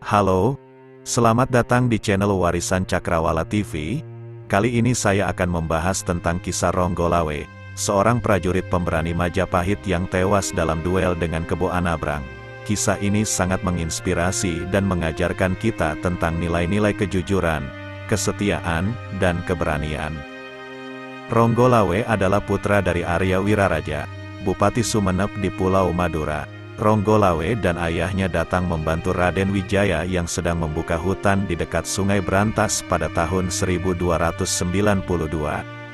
Halo, selamat datang di channel Warisan Cakrawala TV. Kali ini saya akan membahas tentang kisah Ronggolawe, seorang prajurit pemberani Majapahit yang tewas dalam duel dengan Kebo Anabrang. Kisah ini sangat menginspirasi dan mengajarkan kita tentang nilai-nilai kejujuran, kesetiaan, dan keberanian. Ronggolawe adalah putra dari Arya Wiraraja, Bupati Sumeneb di Pulau Madura. Ronggolawe dan ayahnya datang membantu Raden Wijaya yang sedang membuka hutan di dekat Sungai Brantas pada tahun 1292.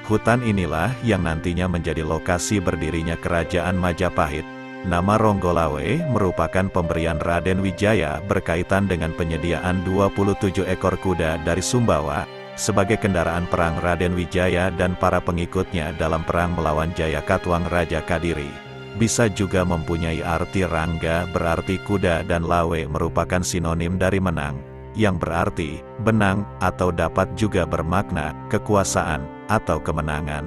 Hutan inilah yang nantinya menjadi lokasi berdirinya Kerajaan Majapahit. Nama Ronggolawe merupakan pemberian Raden Wijaya berkaitan dengan penyediaan 27 ekor kuda dari Sumbawa, sebagai kendaraan perang Raden Wijaya dan para pengikutnya dalam perang melawan Jayakatwang Raja Kadiri. Bisa juga mempunyai arti rangga berarti kuda dan lawe merupakan sinonim dari menang, yang berarti benang atau dapat juga bermakna kekuasaan atau kemenangan.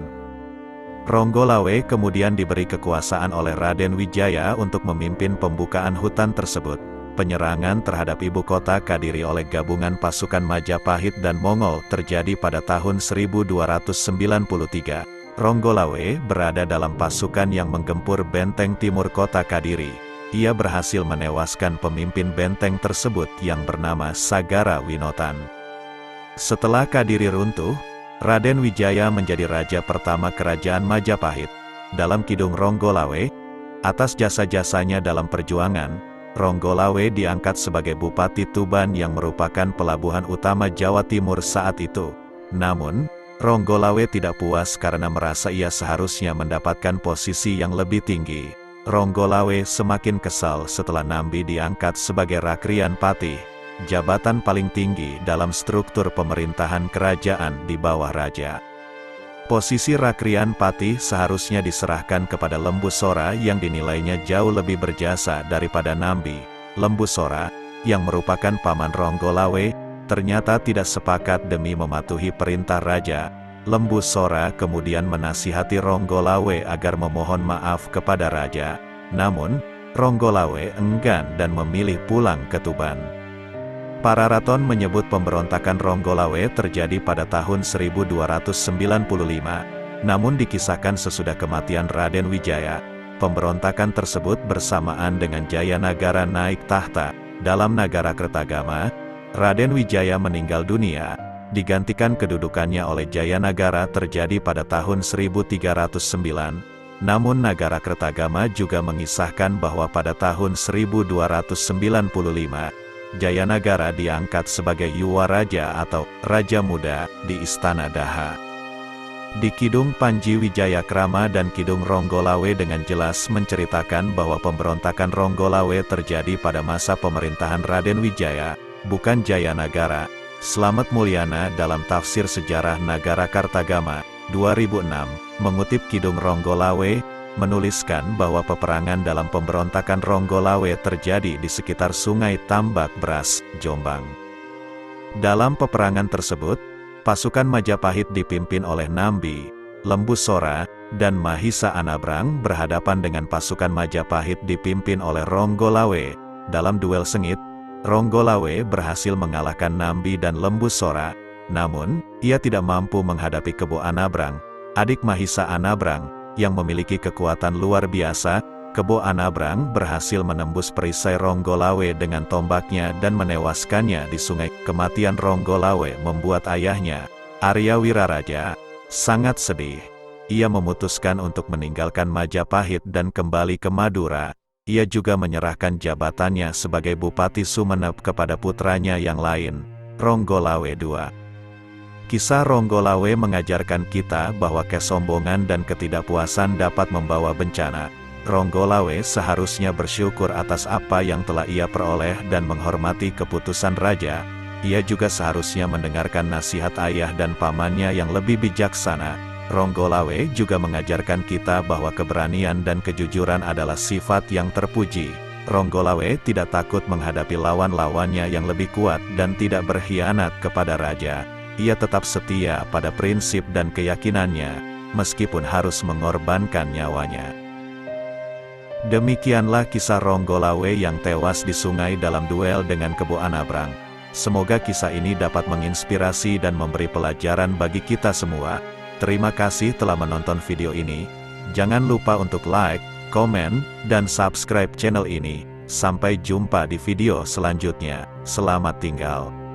Ronggolawe kemudian diberi kekuasaan oleh Raden Wijaya untuk memimpin pembukaan hutan tersebut. Penyerangan terhadap ibu kota Kadiri oleh gabungan pasukan Majapahit dan Mongol terjadi pada tahun 1293. Ronggolawe berada dalam pasukan yang menggempur benteng timur kota Kadiri. Ia berhasil menewaskan pemimpin benteng tersebut yang bernama Sagara Winotan. Setelah Kadiri runtuh, Raden Wijaya menjadi raja pertama kerajaan Majapahit. Dalam Kidung Ronggolawe, atas jasa-jasanya dalam perjuangan, Ronggolawe diangkat sebagai Bupati Tuban yang merupakan pelabuhan utama Jawa Timur saat itu. Namun, Ronggolawe tidak puas karena merasa ia seharusnya mendapatkan posisi yang lebih tinggi. Ronggolawe semakin kesal setelah Nambi diangkat sebagai Rakrian Patih, jabatan paling tinggi dalam struktur pemerintahan kerajaan di bawah raja. Posisi Rakrian Patih seharusnya diserahkan kepada Lembu Sora yang dinilainya jauh lebih berjasa daripada Nambi. Lembu Sora, yang merupakan paman Ronggolawe, ternyata tidak sepakat demi mematuhi perintah raja. Lembu Sora kemudian menasihati Ronggolawe agar memohon maaf kepada raja. Namun, Ronggolawe enggan dan memilih pulang ke Tuban. Para raton menyebut pemberontakan Ronggolawe terjadi pada tahun 1295. Namun dikisahkan sesudah kematian Raden Wijaya, pemberontakan tersebut bersamaan dengan Jayanagara naik tahta. Dalam Nagara Kertagama, Raden Wijaya meninggal dunia, digantikan kedudukannya oleh Jayanagara terjadi pada tahun 1309. Namun Nagara Kertagama juga mengisahkan bahwa pada tahun 1295, Jayanagara diangkat sebagai Yuwa Raja atau Raja Muda di Istana Daha. Di Kidung Panji Wijayakrama dan Kidung Ronggolawe dengan jelas menceritakan bahwa pemberontakan Ronggolawe terjadi pada masa pemerintahan Raden Wijaya, bukan Jayanagara. Slamet Mulyana dalam Tafsir Sejarah Nagara Kartagama, 2006, mengutip Kidung Ronggolawe, menuliskan bahwa peperangan dalam pemberontakan Ronggolawe terjadi di sekitar Sungai Tambak Beras, Jombang. Dalam peperangan tersebut, pasukan Majapahit dipimpin oleh Nambi, Lembu Sora, dan Mahisa Anabrang berhadapan dengan pasukan Majapahit dipimpin oleh Ronggolawe. Dalam duel sengit, Ronggolawe berhasil mengalahkan Nambi dan Lembu Sora. Namun, ia tidak mampu menghadapi Kebo Anabrang, adik Mahisa Anabrang, yang memiliki kekuatan luar biasa. Kebo Anabrang berhasil menembus perisai Ronggolawe dengan tombaknya dan menewaskannya di sungai. Kematian Ronggolawe membuat ayahnya, Arya Wiraraja, sangat sedih. Ia memutuskan untuk meninggalkan Majapahit dan kembali ke Madura. Ia juga menyerahkan jabatannya sebagai Bupati Sumeneb kepada putranya yang lain, Ronggolawe II. Kisah Ronggolawe mengajarkan kita bahwa kesombongan dan ketidakpuasan dapat membawa bencana. Ronggolawe seharusnya bersyukur atas apa yang telah ia peroleh dan menghormati keputusan raja. Ia juga seharusnya mendengarkan nasihat ayah dan pamannya yang lebih bijaksana. Ronggolawe juga mengajarkan kita bahwa keberanian dan kejujuran adalah sifat yang terpuji. Ronggolawe tidak takut menghadapi lawan-lawannya yang lebih kuat dan tidak berkhianat kepada raja. Ia tetap setia pada prinsip dan keyakinannya, meskipun harus mengorbankan nyawanya. Demikianlah kisah Ronggolawe yang tewas di sungai dalam duel dengan Kebo Anabrang. Semoga kisah ini dapat menginspirasi dan memberi pelajaran bagi kita semua. Terima kasih telah menonton video ini. Jangan lupa untuk like, komen, dan subscribe channel ini. Sampai jumpa di video selanjutnya. Selamat tinggal.